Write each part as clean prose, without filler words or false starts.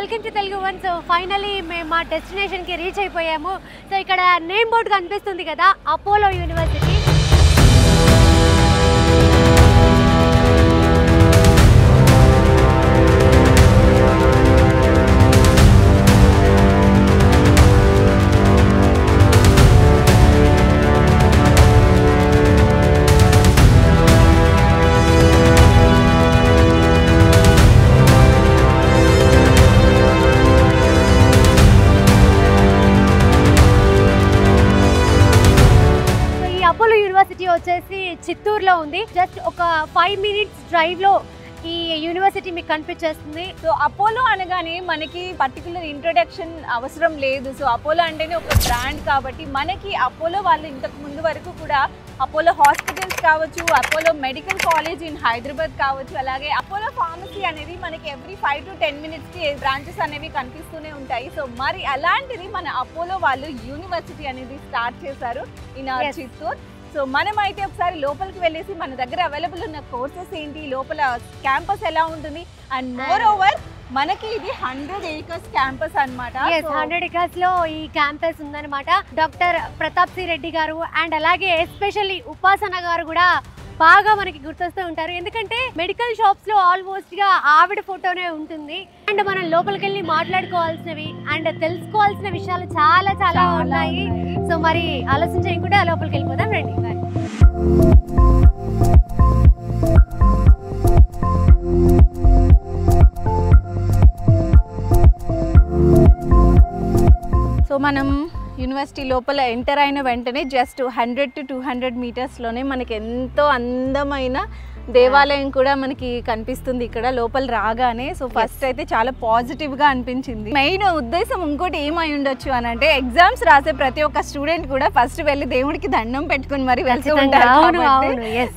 Welcome to Telugu one. So finally మేము మా డెస్టినేషన్కి reach అయిపోయాము. సో ఇక్కడ నేమ్ బోర్డు కనిపిస్తుంది కదా, అపోలో యూనివర్సిటీ. అపోలో యూనివర్సిటీ వచ్చేసి చిత్తూరులో ఉంది. జస్ట్ ఒక 5 minutes డ్రైవ్లో ఈ యూనివర్సిటీ మీకు కనిపించేస్తుంది. సో అపోలో అనగానే మనకి పర్టికులర్ ఇంట్రొడక్షన్ అవసరం లేదు. సో అపోలో అంటేనే ఒక బ్రాండ్ కాబట్టి మనకి అపోలో వాళ్ళు ఇంతకు ముందు వరకు కూడా అపోలో హాస్పిటల్స్ కావచ్చు, Apollo medical college in Hyderabad కావచ్చు, అలాగే అపోలో ఫార్మసీ అనేది మనకి ఎవ్రీ 5 to 10 minutesకి బ్రాంచెస్ అనేవి కనిపిస్తూనే ఉంటాయి. సో మరి అలాంటిది మన అపోలో వాళ్ళు యూనివర్సిటీ అనేది స్టార్ట్ చేశారు ఇన్ చిత్తూరు. సో మనం అయితే ఒకసారి లోపలికి వెళ్ళేసి మన దగ్గర అవైలబుల్ ఉన్న కోర్సెస్ ఏంటి, లోపల క్యాంపస్ ఎలా ఉంటుంది, అండ్ మోర్ ఓవర్ మనకి ఇది 100 acres క్యాంపస్ అన్నమాట. 100 acres లో ఈ క్యాంపస్ ఉందన్నమాట. డాక్టర్ ప్రతాప్ సి రెడ్డి గారు అండ్ అలాగే ఎస్పెషల్లీ ఉపాసన గారు కూడా బాగా మనకి గుర్తొస్తూ ఉంటారు. ఎందుకంటే మెడికల్ షాప్స్ లో ఆల్మోస్ట్ గా ఆవిడ ఫోటోనే ఉంటుంది. అండ్ మనం లోపలికి వెళ్ళి మాట్లాడుకోవాల్సినవి అండ్ తెలుసుకోవాల్సిన విషయాలు చాలా చాలా ఉన్నాయి. సో మరి ఆలోచన చేయకుండా లోపలికి వెళ్ళిపోదాం రండి. సో మనం యూనివర్సిటీ లోపల ఎంటర్ అయిన వెంటనే జస్ట్ 100 to 200 మీటర్స్లోనే మనకి ఎంతో అందమైన దేవాలయం కూడా మనకి కనిపిస్తుంది ఇక్కడ లోపల రాగానే. సో ఫస్ట్ అయితే చాలా పాజిటివ్గా అనిపించింది. మెయిన్ ఉద్దేశం ఇంకోటి ఏమై ఉండొచ్చు అని అంటే, ఎగ్జామ్స్ రాసే ప్రతి ఒక్క స్టూడెంట్ కూడా ఫస్ట్ వెళ్ళి దేవుడికి దండం పెట్టుకుని మరి వెళ్తూ ఉంటారు.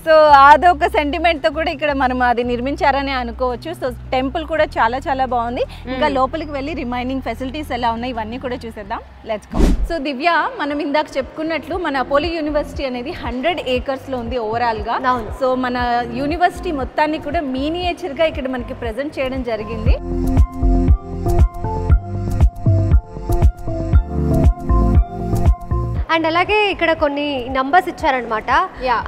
సో అదొక సెంటిమెంట్తో కూడా ఇక్కడ మనం అది నిర్మించారని అనుకోవచ్చు. సో టెంపుల్ కూడా చాలా చాలా బాగుంది. ఇంకా లోపలికి వెళ్ళి రిమైనింగ్ ఫెసిలిటీస్ ఎలా ఉన్నాయి ఇవన్నీ కూడా చూసేద్దాం. Let's go. సో దివ్య, మనం ఇందాక చెప్పుకున్నట్లు మన అపోలో యూనివర్సిటీ అనేది 100 acresలో ఉంది ఓవరాల్గా. సో మన యూనివర్సిటీ మొత్తాన్ని కూడా మీనియేచర్గా ఇక్కడ మనకి ప్రెజెంట్ చేయడం జరిగింది. అండ్ అలాగే ఇక్కడ కొన్ని నంబర్స్ ఇచ్చారనమాట.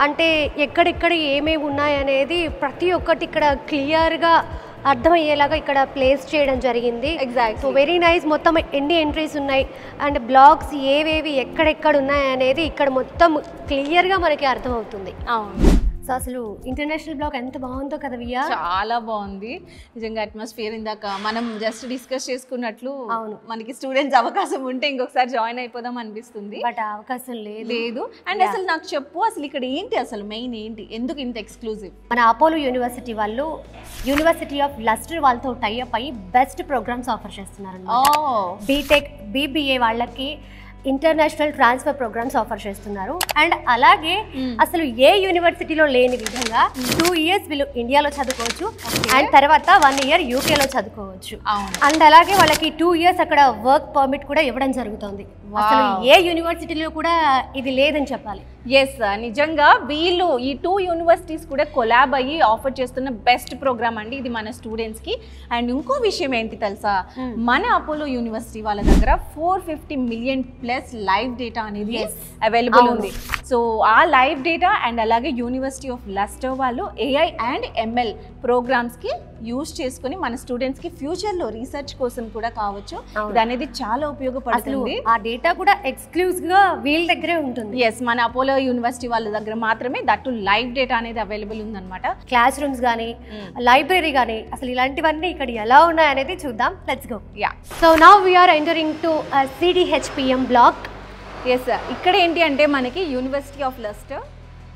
అంటే ఎక్కడెక్కడ ఏమేమి ఉన్నాయనేది ప్రతి ఒక్కటి ఇక్కడ క్లియర్గా అర్థమయ్యేలాగా ఇక్కడ ప్లేస్ చేయడం జరిగింది. ఎగ్జాక్ట్. So very nice. మొత్తం ఎన్ని ఎంట్రీస్ ఉన్నాయి అండ్ బ్లాగ్స్ ఏవేవి ఎక్కడెక్కడ ఉన్నాయి అనేది ఇక్కడ మొత్తం క్లియర్గా మనకి అర్థమవుతుంది. అవును. సో అసలు ఇంటర్నేషనల్ బ్లాగ్ ఎంత బాగుందో కదా వియా. చాలా బాగుంది నిజంగా. అట్మాస్ఫియర్ ఇందాక మనం జస్ట్ డిస్కస్ చేసుకున్నట్లు, అవును, మనకి స్టూడెంట్స్ అవకాశం ఉంటే ఇంకొకసారి జాయిన్ అయిపోదాం అనిపిస్తుంది. బట్ అవకాశం లేదు. అండ్ అసలు నాకు చెప్పు, అసలు ఇక్కడ ఏంటి, అసలు మెయిన్ ఏంటి, ఎందుకు ఇంత ఎక్స్క్లూజివ్? మన అపోలో యూనివర్సిటీ వాళ్ళు యూనివర్సిటీ ఆఫ్ లస్టర్ వాళ్ళతో టైఅప్ అయ్యి బెస్ట్ ప్రోగ్రామ్స్ ఆఫర్ చేస్తున్నారు. బీటెక్, బీబీఏ వాళ్ళకి ఇంటర్నేషనల్ ట్రాన్స్ఫర్ ప్రోగ్రామ్స్ ఆఫర్ చేస్తున్నారు. అండ్ అలాగే అసలు ఏ యూనివర్సిటీలో లేని విధంగా 2 years వీళ్ళు ఇండియాలో చదువుకోవచ్చు అండ్ తర్వాత 1 year యూకేలో చదువుకోవచ్చు. అండ్ అలాగే వాళ్ళకి 2 years అక్కడ వర్క్ పర్మిట్ కూడా ఇవ్వడం జరుగుతుంది. అసలు ఏ యూనివర్సిటీలో కూడా ఇది లేదని చెప్పాలి. ఎస్, నిజంగా వీళ్ళు ఈ 2 universities కూడా కొలాబ్ అయ్యి ఆఫర్ చేస్తున్న బెస్ట్ ప్రోగ్రామ్ అండి ఇది మన స్టూడెంట్స్కి. అండ్ ఇంకో విషయం ఏంటి తెలుసా, మన అపోలో యూనివర్సిటీ వాళ్ళ దగ్గర 450 million+ లైవ్ డేటా అనేది అవైలబుల్ ఉంది. సో ఆ లైవ్ డేటా అండ్ అలాగే యూనివర్సిటీ ఆఫ్ లస్టర్ వాళ్ళు AI and ML ప్రోగ్రామ్స్కి యూజ్ చేసుకుని మన స్టూడెంట్స్కి ఫ్యూచర్లో రీసెర్చ్ కోసం కూడా కావచ్చు, ఇది అనేది చాలా ఉపయోగపడుతుంది. ఆ డేటా కూడా ఎక్స్క్లూజివ్గా వీళ్ళ దగ్గరే ఉంటుంది. ఎస్, మన అపోలో యూనివర్సిటీ వాళ్ళ దగ్గర మాత్రమే దట్టు లైవ్ డేటా అనేది అవైలబుల్ ఉందన్నమాట. క్లాస్ రూమ్స్ కానీ లైబ్రరీ కానీ అసలు ఇలాంటివన్నీ ఇక్కడ ఎలా ఉన్నాయనేది చూద్దాం. Let's go. Yeah. So now we are entering to CDHPM block. Yes, ఇక్కడ ఏంటి అంటే మనకి university of Leicester,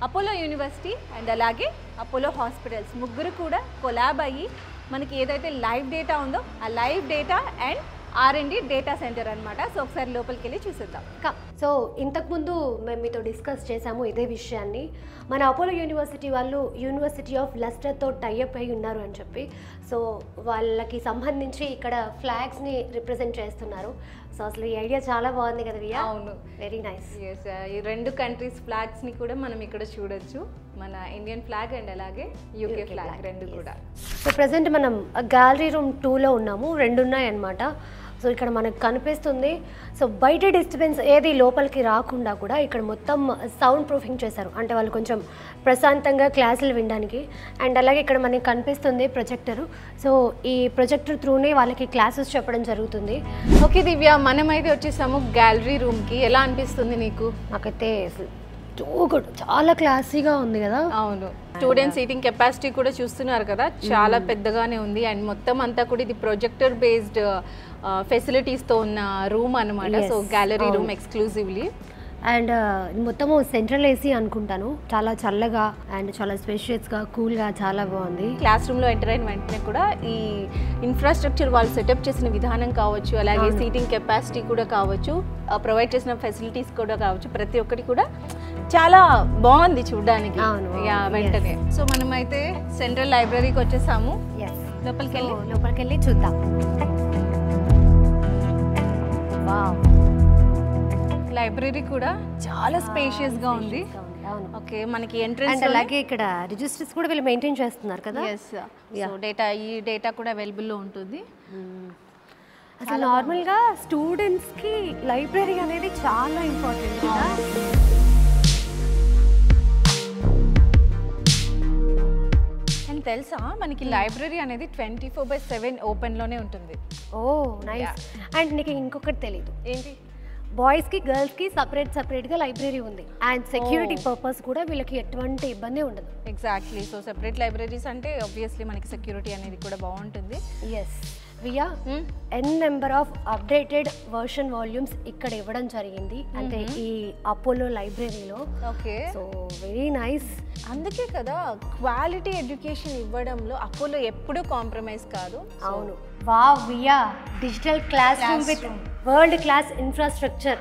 Apollo university and అలాగే అపోలో హాస్పిటల్స్ ముగ్గురు కూడా కొలాబ్ అయ్యి మనకి ఏదైతే లైవ్ డేటా ఉందో ఆ live data and R&D data centre అనమాట. సో ఒకసారి లోపలికి వెళ్ళి చూసేద్దాం. సో ఇంతకుముందు మేము మీతో డిస్కస్ చేసాము ఇదే విషయాన్ని. మన అపోలో యూనివర్సిటీ వాళ్ళు యూనివర్సిటీ ఆఫ్ లస్టర్తో టైఅప్ అయి ఉన్నారు అని చెప్పి. సో వాళ్ళకి సంబంధించి ఇక్కడ ఫ్లాగ్స్ని రిప్రజెంట్ చేస్తున్నారు. సో అసలు ఈ ఐడియా చాలా బాగుంది కదా వియా. అవును, వెరీ నైస్. ఈ 2 కంట్రీస్ ఫ్లాగ్స్ని కూడా మనం ఇక్కడ చూడొచ్చు. మన ఇండియన్ ఫ్లాగ్ అండ్ అలాగే యూకే ఫ్లాగ్ రెండు కూడా. సో ప్రజెంట్ మనం గ్యాలరీ రూమ్ 2లో ఉన్నాము, 2 ఉన్నాయి అన్నమాట. సో ఇక్కడ మనకు కనిపిస్తుంది. సో బయట డిస్టర్బెన్స్ ఏది లోపలికి రాకుండా కూడా ఇక్కడ మొత్తం సౌండ్ ప్రూఫింగ్ చేశారు, అంటే వాళ్ళు కొంచెం ప్రశాంతంగా క్లాసులు వినడానికి. అండ్ అలాగే ఇక్కడ మనకి కనిపిస్తుంది ప్రొజెక్టరు. సో ఈ ప్రొజెక్టర్ త్రూనే వాళ్ళకి క్లాసెస్ చెప్పడం జరుగుతుంది. ఓకే దివ్య, మనమైతే వచ్చేసాము గ్యాలరీ రూమ్కి. ఎలా అనిపిస్తుంది నీకు? నాకైతే చాలా క్లాసీగా ఉంది కదా. అవును, స్టూడెంట్ సీటింగ్ కెపాసిటీ కూడా చూస్తున్నారు కదా, చాలా పెద్దగానే ఉంది. అండ్ మొత్తం అంతా కూడా ఇది ప్రొజెక్టర్ బేస్డ్ ఫెసిలిటీస్తో ఉన్న రూమ్ అనమాట. So gallery room exclusively. And మొత్తము సెంట్రల్ ఏసీ అనుకుంటాను, చాలా చల్లగా అండ్ చాలా స్పేషియస్గా కూల్గా చాలా బాగుంది. క్లాస్ రూమ్లో ఎంటర్ అయిన వెంటనే కూడా ఈ ఇన్ఫ్రాస్ట్రక్చర్ వాళ్ళు సెటప్ చేసిన విధానం కావచ్చు, అలాగే సీటింగ్ కెపాసిటీ కూడా కావచ్చు, ప్రొవైడ్ చేసిన ఫెసిలిటీస్ కూడా కావచ్చు, ప్రతి ఒక్కటి కూడా చాలా బాగుంది చూడడానికి. వెంటనే సో మనమైతే సెంట్రల్ లైబ్రరీకి వచ్చేసాము. లోపలికి వెళ్ళి చూద్దాం. లైబ్రరీ కూడా చాలా స్పేషియస్ గా ఉంది. ఓకే, మనకి ఎంట్రన్స్ అలాగే ఇక్కడ రిజిస్టర్స్ కూడా వీళ్ళు మెయింటైన్ చేస్తున్నారు కదా. సో డేటా కూడా అవైలబుల్ లో ఉంటుంది. అసలు నార్మల్గా స్టూడెంట్స్కి లైబ్రరీ అనేది చాలా ఇంపార్టెంట్ కదా. అండ్ తెలుసా మనకి లైబ్రరీ అనేది 24/7 ఓపెన్లోనే ఉంటుంది. ఓ నైస్. అండ్ నీకు ఇంకొకటి తెలీదు ఏంటి? బాయ్స్కి గర్ల్స్కి సపరేట్గా లైబ్రరీ ఉంది. అండ్ సెక్యూరిటీ పర్పస్ కూడా వీళ్ళకి ఎటువంటి ఇబ్బంది ఉండదు. ఎగ్జాక్ట్లీ. సో సెపరేట్ లైబ్రరీస్ అంటే ఆబ్వియస్లీ మనకి సెక్యూరిటీ అనేది కూడా బాగుంటుంది. Yes yeah n number of updated version volumes ఇక్కడ ఇవ్వడం జరిగింది, అంటే ఈ అపోలో లైబ్రరీలో. Okay, so very nice. అందుకే కదా క్వాలిటీ ఎడ్యుకేషన్ ఇవ్వడంలో అపోలో ఎప్పుడూ కాంప్రమైజ్ కాదు. అవును. Wow yeah, digital class room with world class infrastructure,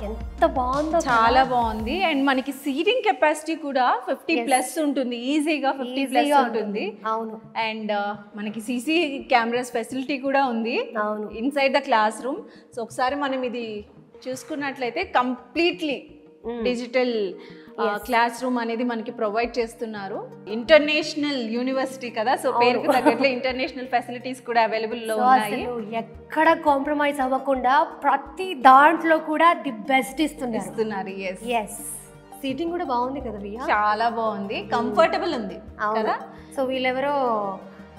ఎంత బాగుందో. చాలా బాగుంది. అండ్ మనకి సీటింగ్ కెపాసిటీ కూడా 50+ ఉంటుంది, ఈజీగా 50+ ఉంటుంది. అవును. అండ్ మనకి సీసీ కెమెరాస్ ఫెసిలిటీ కూడా ఉంది. అవును, inside the class room. So ఒకసారి మనం ఇది చూసుకున్నట్లయితే కంప్లీట్లీ డిజిటల్ క్లాస్ రూమ్ అనేది మనకి ప్రొవైడ్ చేస్తున్నారు. ఇంటర్నేషనల్ యూనివర్సిటీ కదా, సో పేరుకి తగ్గట్లే ఇంటర్నేషనల్ ఫెసిలిటీస్ కూడా అవైలబుల్ లో ఉన్నాయి. ఎక్కడ కాంప్రమైజ్ అవ్వకుండా ప్రతి దాంట్లో కూడా ది బెస్ట్ ఇస్తున్నారు. ఎస్, సీటింగ్ కూడా బాగుంది కదా రియా, చాలా బాగుంది, కంఫర్టబుల్ ఉంది కదా. సో వీళ్ళెవరో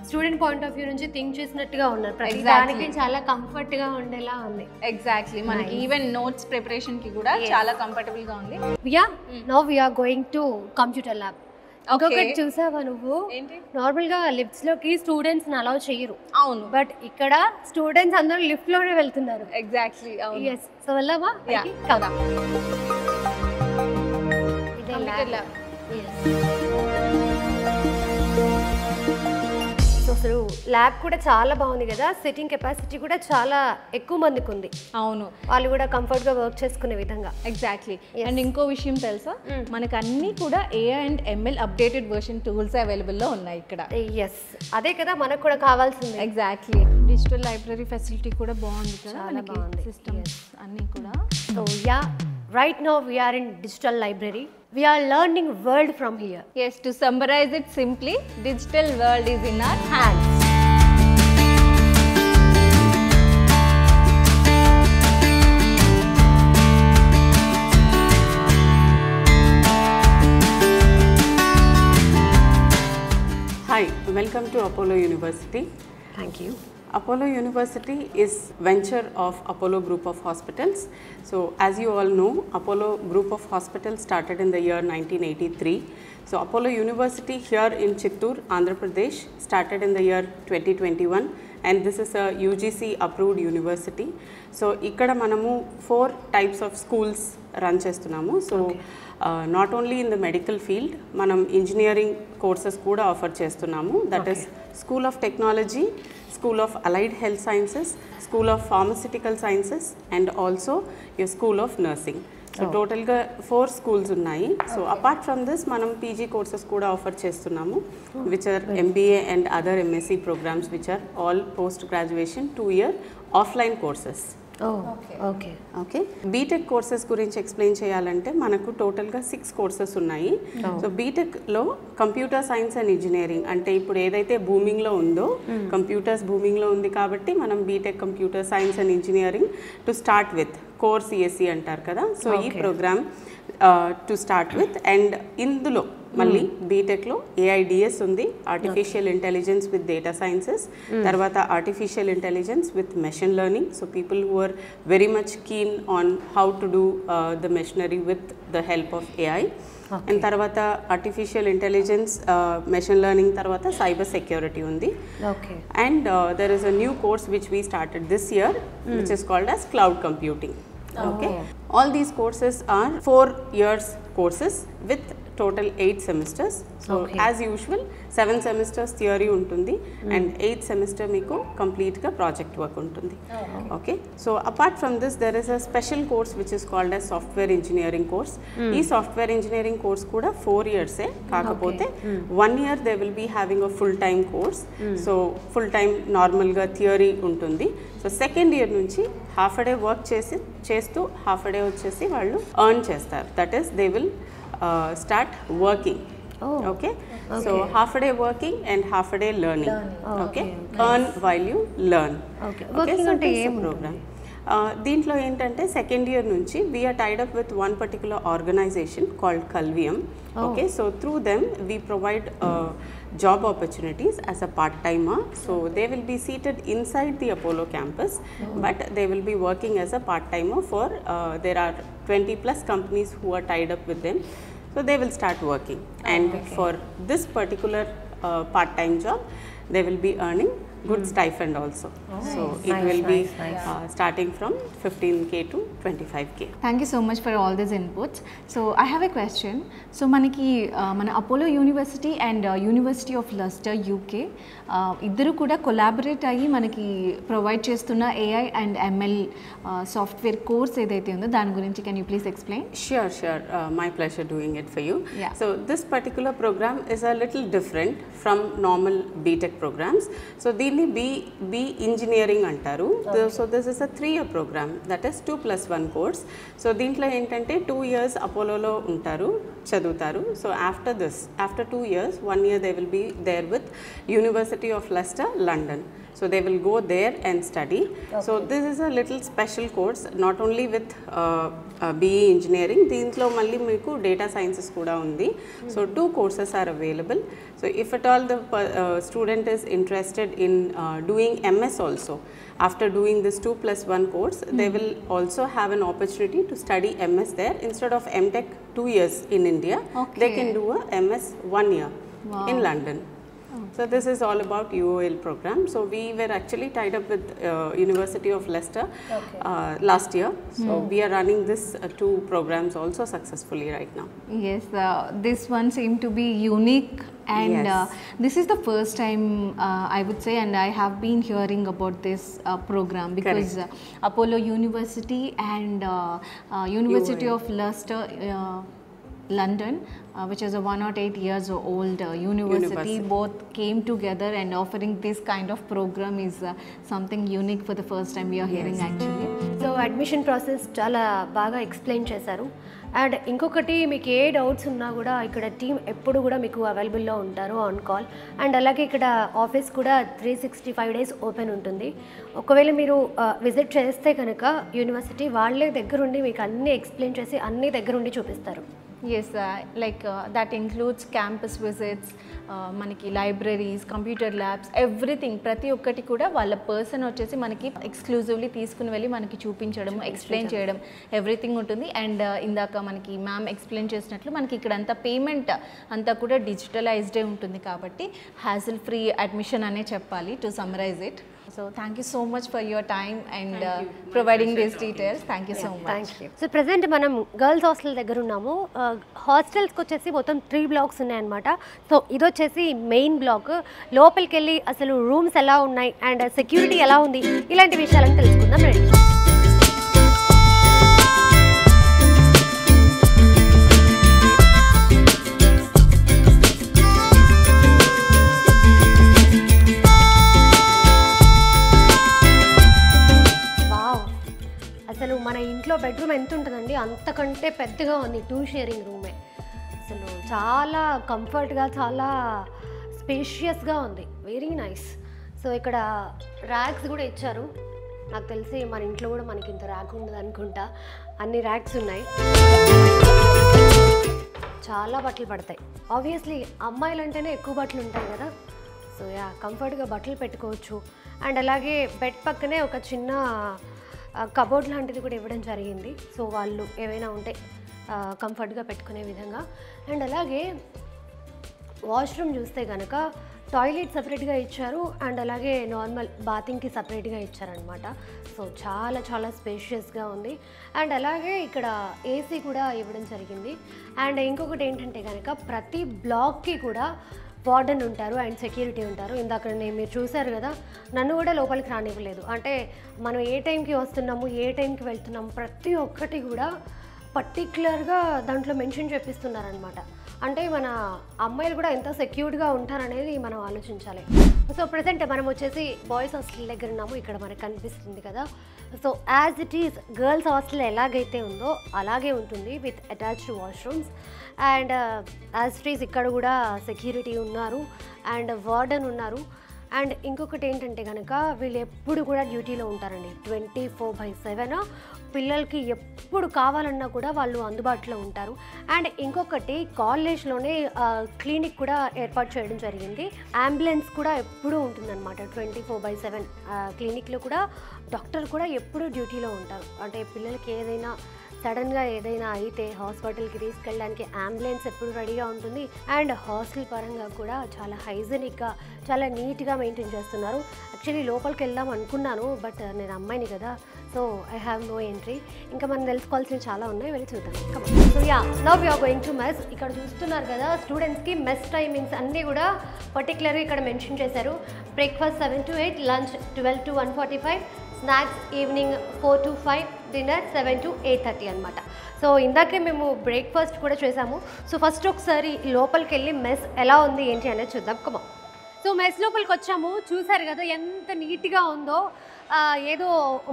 స్టూడెంట్ పాయింట్ ఆఫ్ వ్యూ నుంచి థింక్ చేసినట్టుగా ఉన్నారు, ప్రతి దానికి చాలా కంఫర్ట్ గా ఉండేలా ఉంది. ఎగ్జాక్ట్లీ, మనకి ఈవెన్ నోట్స్ ప్రిపరేషన్ కి కూడా చాలా కంఫర్టబుల్ గా ఉంది. Now we are going to computer lab. ఇంకొకటి చూసావా నువ్వు, నార్మల్ గా లిఫ్ట్స్ లోకి స్టూడెంట్స్ అలౌ చేయరు. అవును, బట్ ఇక్కడ స్టూడెంట్స్ అందరూ లిఫ్ట్ లోనే వెళ్తున్నారు. ఎగ్జాక్ట్లీ. ఎస్, సో వెళ్ళావా కదా. అసలు ల్యాబ్ కూడా చాలా బాగుంది కదా, సిట్టింగ్ కెపాసిటీ కూడా చాలా ఎక్కువ మందికి ఉంది. అవును, వాళ్ళు కూడా కంఫర్ట్ గా వర్క్ చేసుకునే విధంగా. ఎగ్జాక్ట్లీ. అండ్ ఇంకో విషయం తెలుసా, మనకు అన్ని కూడా AI and ML updated version tools available లో ఉన్నాయి ఇక్కడ. ఎస్, అదే కదా మనకు కూడా కావాల్సింది. ఎగ్జాక్ట్లీ. డిజిటల్ లైబ్రరీ ఫెసిలిటీ కూడా బాగుంది కదా, చాలా బాగుంది. సిస్టమ్స్ అన్ని కూడా. So yeah, right now we are in digital library. We are learning world from here. Yes, to summarize it simply, digital world is in our hands. Hi, welcome to Apollo University. Thank you. Apollo University is venture of Apollo Group of Hospitals. So as you all know, Apollo Group of Hospitals started in the year 1983. So Apollo University here in Chittoor, Andhra Pradesh started in the year 2021, and this is a UGC approved university. So ikkada manamu 4 types of schools run chestunamu. So not only in the medical field, manam engineering courses kuda offer chestunamu. That is School of Technology, School of Allied Health Sciences, School of Pharmaceutical Sciences, and also your School of Nursing. So total ga 4 schools ఉన్నాయి. So apart from this manam PG courses kuda offer chestunamu, which are MBA and other MSc programs, which are all post graduation 2-year offline courses. Okay BTech courses గురించి explain చేయాలంటే మనకు టోటల్గా 6 courses ఉన్నాయి. So బీటెక్లో computer science and engineering అంటే ఇప్పుడు ఏదైతే బూమింగ్లో ఉందో కంప్యూటర్స్ బూమింగ్లో ఉంది కాబట్టి మనం BTech computer science and engineering to start with core CSC అంటారు కదా. సో ఈ program to start with and ఇందులో మళ్ళీ బీటెక్లో ఏఐడిఎస్ ఉంది, artificial intelligence with data sciences, తర్వాత artificial intelligence with machine learning. So people who are very much keen on how to do the machinery with the help of AI. And తర్వాత artificial intelligence, machine learning, తర్వాత cyber security ఉంది. And there is a new course which we started this year which is called as cloud computing. Okay, all these courses are 4 years courses with total 8 semesters. So as usual 7 semesters theory untundi and 8th semester meeku complete ga project work untundi. Okay, so apart from this there is a special course which is called as software engineering course. Ee software engineering course kuda 4 years e kakapothe 1 year they will be having a full time course. So full time normal ga theory untundi. So second year nunchi half a day work చేస్తూ half a day వచ్చేసి వాళ్ళు earn చేస్తారు. That is they will start working. Okay, so half a day working and half a day learning. Okay, earn while you learn. Working అంటే ఏం program దీంట్లో ఏంటంటే second year నుంచి we are tied up with one particular organisation called Kalvium. Okay, so through them we provide job opportunities as a part-timer. So they will be seated inside the Apollo campus, but they will be working as a part-timer for there are 20 plus companies who are tied up with them. So they will start working and for this particular part-time job they will be earning good stipend also. So it will be starting from 15K to 25K. Thank you so much for all these inputs. So I have a question. So manaki mana Apollo University and University of Leicester UK iddaru kuda collaborate ayi manaki provide chestunna AI and ML software course edaithe undo dani gurinchi can you please explain? Sure. My pleasure doing it for you. So this particular program is a little different from normal BTech programs. So B engineering antaru. So this is a 3-year program, that is 2+1 course. So దీంట్లో ఏంటంటే 2 years Apollo లో ఉంటారు, చదువుతారు. So after 2 years 1 year they will be there with University of Leicester London. So they will go there and study. So this is a little special course, not only with BE engineering, దీంట్లో మళ్ళీ మీకు data sciences కూడా ఉంది. So 2 courses are available. So if at all the student is interested in doing MS also, after doing this 2+1 course, they will also have an opportunity to study MS there. Instead of MTech 2 years in India, they can do a MS 1 year in London. So this is all about UOL program. So we were actually tied up with University of Leicester last year. So we are running this 2 programs also successfully right now. Yes, this one seemed to be unique and this is the first time I would say, and I have been hearing about this program because Apollo University and University of Leicester London, which is a 108 years old university, both came together and offering this kind of program is something unique for the first time we are hearing actually. So admission process చాలా బాగా explain చేశారు. And ఇంకొకటి మీకు ఏ doubts ఉన్నా కూడా ఇక్కడ team ఎప్పుడు కూడా మీకు అవైలబుల్లో ఉంటారు ఆన్ కాల్. అండ్ అలాగే ఇక్కడ ఆఫీస్ కూడా 365 days ఓపెన్ ఉంటుంది. ఒకవేళ మీరు విజిట్ చేస్తే కనుక యూనివర్సిటీ వాళ్ళే దగ్గరుండి మీకు అన్నీ ఎక్స్ప్లెయిన్ చేసి అన్నీ దగ్గరుండి చూపిస్తారు. Yes, like that includes campus visits, మనకి లైబ్రరీస్, కంప్యూటర్ ల్యాబ్స్, ఎవ్రీథింగ్ ప్రతి ఒక్కటి కూడా వాళ్ళ పర్సన్ వచ్చేసి మనకి ఎక్స్క్లూజివ్లీ తీసుకుని వెళ్ళి మనకి చూపించడం, ఎక్స్ప్లెయిన్ చేయడం ఎవ్రీథింగ్ ఉంటుంది. అండ్ ఇందాక మనకి మ్యామ్ ఎక్స్ప్లెయిన్ చేసినట్లు మనకి ఇక్కడ అంతా పేమెంట్ అంతా కూడా డిజిటలైజ్డే ఉంటుంది కాబట్టి హ్యాసిల్ ఫ్రీ అడ్మిషన్ అనే చెప్పాలి to summarise it. So thank you so much for your time and providing these details. Thank you so much. Thank you. So present మనం గర్ల్స్ హాస్టల్ దగ్గర ఉన్నాము. హాస్టల్స్కి వచ్చేసి మొత్తం 3 blocks ఉన్నాయన్నమాట. సో ఇది వచ్చేసి మెయిన్ బ్లాక్. లోపలికి వెళ్ళి అసలు రూమ్స్ ఎలా ఉన్నాయి అండ్ సెక్యూరిటీ ఎలా ఉంది ఇలాంటి విషయాలను తెలుసుకుందాం రండి. మన ఇంట్లో బెడ్రూమ్ ఎంత ఉంటుందండి అంతకంటే పెద్దగా ఉంది, 2 షేరింగ్ రూమే. అసలు చాలా కంఫర్ట్గా, చాలా స్పేషియస్గా ఉంది, వెరీ నైస్. సో ఇక్కడ ర్యాక్స్ కూడా ఇచ్చారు. నాకు తెలిసి మన ఇంట్లో కూడా మనకి ఇంత ర్యాక్ ఉండదు అనుకుంటా, అన్ని ర్యాక్స్ ఉన్నాయి. చాలా బట్టలు పడతాయి. ఆబ్వియస్లీ అమ్మాయిలు అంటేనే ఎక్కువ బట్టలు ఉంటాయి కదా. సో యా, కంఫర్ట్గా బట్టలు పెట్టుకోవచ్చు. అండ్ అలాగే బెడ్ పక్కనే ఒక చిన్న కబోర్డ్ లాంటిది కూడా ఇవ్వడం జరిగింది. సో వాళ్ళు ఏవైనా ఉంటే కంఫర్ట్గా పెట్టుకునే విధంగా. అండ్ అలాగే వాష్రూమ్ చూస్తే కనుక టాయిలెట్ సపరేట్గా ఇచ్చారు, అండ్ అలాగే నార్మల్ బాతింగ్కి సపరేట్గా ఇచ్చారనమాట. సో చాలా చాలా స్పేషియస్గా ఉంది. అండ్ అలాగే ఇక్కడ ఏసీ కూడా ఇవ్వడం జరిగింది. అండ్ ఇంకొకటి ఏంటంటే కనుక ప్రతి బ్లాక్కి కూడా వార్డెన్ ఉంటారు అండ్ సెక్యూరిటీ ఉంటారు. ఇందాక మీరు చూశారు కదా, నన్ను కూడా లోపలికి రానివ్వలేదు. అంటే మనం ఏ టైంకి వస్తున్నాము, ఏ టైంకి వెళ్తున్నాము, ప్రతి ఒక్కటి కూడా పర్టిక్యులర్గా దాంట్లో మెన్షన్ చేపిస్తున్నారనమాట. అంటే మన అమ్మాయిలు కూడా ఎంత సెక్యూర్డ్గా ఉంటారనేది మనం ఆలోచించాలి. సో ప్రజెంట్ మనం వచ్చేసి బాయ్స్ హాస్టల్ దగ్గర ఉన్నాము. ఇక్కడ మనకు కనిపిస్తుంది కదా. So as it is girls hostel ఎలాగైతే ఉందో అలాగే ఉంటుంది with attached washrooms. And as it is ఇక్కడ కూడా సెక్యూరిటీ ఉన్నారు అండ్ వార్డెన్ ఉన్నారు. అండ్ ఇంకొకటి ఏంటంటే కనుక వీళ్ళు ఎప్పుడు కూడా డ్యూటీలో ఉంటారండి, 24/7. పిల్లలకి ఎప్పుడు కావాలన్నా కూడా వాళ్ళు అందుబాటులో ఉంటారు. అండ్ ఇంకొకటి కాలేజ్లోనే క్లినిక్ కూడా ఏర్పాటు చేయడం జరిగింది. అంబులెన్స్ కూడా ఎప్పుడూ ఉంటుందన్నమాట, 24/7. క్లినిక్లో కూడా డాక్టర్ కూడా ఎప్పుడూ డ్యూటీలో ఉంటారు. అంటే పిల్లలకి ఏదైనా సడన్గా ఏదైనా అయితే హాస్పిటల్కి తీసుకెళ్ళడానికి అంబులెన్స్ ఎప్పుడు రెడీగా ఉంటుంది. అండ్ హాస్టల్ పరంగా కూడా చాలా హైజెనిక్గా, చాలా నీట్గా మెయింటైన్ చేస్తున్నారు. యాక్చువల్లీ లోపలికి వెళ్దాం అనుకున్నాను, బట్ నేను అమ్మాయిని కదా, so I have no entry. ఇంకా మనం తెలుసుకోవాల్సినవి చాలా ఉన్నాయి, వెళ్ళి చూద్దాం. So yeah, now we are going to mess. ఇక్కడ చూస్తున్నారు కదా, స్టూడెంట్స్కి మెస్ టైమింగ్స్ అన్నీ కూడా పర్టికులర్గా ఇక్కడ మెన్షన్ చేశారు. Breakfast 7 to 8, lunch 12 to 1:45, snacks evening 4 to 5, dinner 7 to 8:30 అనమాట. సో ఇందాకే మేము బ్రేక్ఫాస్ట్ కూడా చేసాము. సో ఫస్ట్ ఒకసారి లోపలికి వెళ్ళి మెస్ ఎలా ఉంది ఏంటి అనేది చూద్దాం. కమా. సో మెస్ లోపలికి వచ్చాము, చూసారు కదా ఎంత నీట్గా ఉందో. ఏదో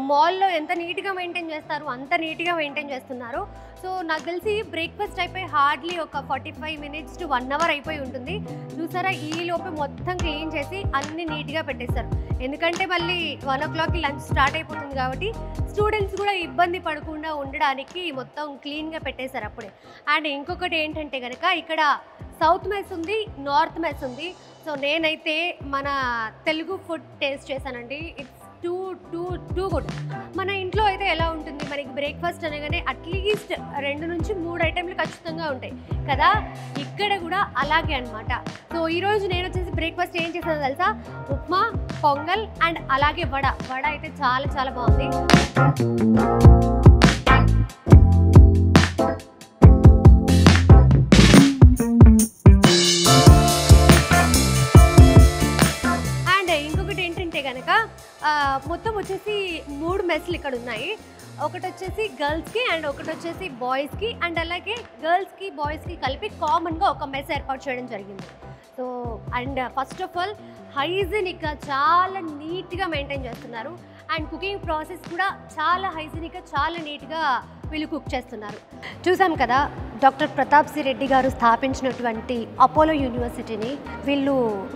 మాల్లో ఎంత నీట్గా మెయింటైన్ చేస్తారు అంత నీట్గా మెయింటైన్ చేస్తున్నారు. సో నాకు తెలిసి బ్రేక్ఫాస్ట్ అయిపోయి హార్డ్లీ ఒక 45 minutes to 1 hour అయిపోయి ఉంటుంది. చూసారా, ఈ లోపే మొత్తం క్లీన్ చేసి అన్ని నీట్గా పెట్టేస్తారు. ఎందుకంటే మళ్ళీ 1 o'clockకి లంచ్ స్టార్ట్ అయిపోతుంది కాబట్టి స్టూడెంట్స్ కూడా ఇబ్బంది పడకుండా ఉండడానికి మొత్తం క్లీన్గా పెట్టేశారు అప్పుడే. అండ్ ఇంకొకటి ఏంటంటే కనుక ఇక్కడ సౌత్ మెస్ ఉంది, నార్త్ మెస్ ఉంది. సో నేనైతే మన తెలుగు ఫుడ్ టేస్ట్ చేశానండి. It's too good. మన ఇంట్లో అయితే ఎలా ఉంటుంది, మనకి బ్రేక్ఫాస్ట్ అనగానే అట్లీస్ట్ 2 నుంచి 3 ఐటెంలు ఖచ్చితంగా ఉంటాయి కదా, ఇక్కడ కూడా అలాగే అనమాట. సో ఈరోజు నేను వచ్చేసి బ్రేక్ఫాస్ట్ ఏం చేశానో తెలుసా, ఉప్మా, పొంగల్ అండ్ అలాగే వడ అయితే చాలా చాలా బాగుంది. మొత్తం వచ్చేసి 3 మెస్లు ఇక్కడ ఉన్నాయి. ఒకటి వచ్చేసి గర్ల్స్కి అండ్ ఒకటి వచ్చేసి బాయ్స్కి, అండ్ అలాగే గర్ల్స్కి బాయ్స్కి కలిపి కామన్గా ఒక మెస్ ఏర్పాటు చేయడం జరిగింది. So and first of all హైజీనిక్గా చాలా నీట్గా మెయింటైన్ చేస్తున్నారు. అండ్ కుకింగ్ ప్రాసెస్ కూడా చాలా హైజీనిక్గా, చాలా నీట్గా వీళ్ళు కుక్ చేస్తున్నారు. చూసాం కదా, డాక్టర్ ప్రతాప్ సి రెడ్డి గారు స్థాపించినటువంటి అపోలో యూనివర్సిటీని వీళ్ళు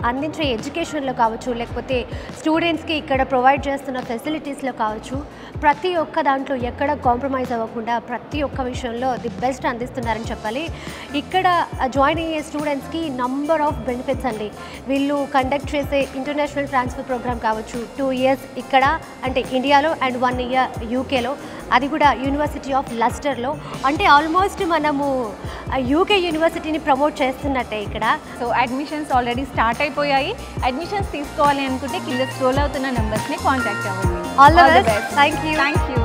అందించే ఎడ్యుకేషన్లో కావచ్చు, లేకపోతే స్టూడెంట్స్కి ఇక్కడ ప్రొవైడ్ చేస్తున్న ఫెసిలిటీస్లో కావచ్చు, ప్రతి ఒక్క దాంట్లో ఎక్కడ కాంప్రమైజ్ అవ్వకుండా ప్రతి ఒక్క విషయంలో ది బెస్ట్ అందిస్తున్నారని చెప్పాలి. ఇక్కడ జాయిన్ అయ్యే స్టూడెంట్స్కి నంబర్ ఆఫ్ బెనిఫిట్స్ అండి. వీళ్ళు కండక్ట్ చేసే ఇంటర్నేషనల్ ట్రాన్స్ఫర్ ప్రోగ్రామ్ కావచ్చు, 2 years ఇక్కడ అంటే ఇండియాలో అండ్ 1 year యూకేలో, అది కూడా యూనివర్సిటీ ఆఫ్ లస్టర్లో. అంటే ఆల్మోస్ట్ మనము యూకే యూనివర్సిటీని ప్రమోట్ చేస్తున్నట్టే ఇక్కడ. సో అడ్మిషన్స్ ఆల్రెడీ స్టార్ట్ అయిపోయాయి. అడ్మిషన్స్ తీసుకోవాలి అనుకుంటే కింద స్క్రోల్ అవుతున్న నెంబర్స్ని కాంటాక్ట్ అవ్వండి. All the best. Thank you.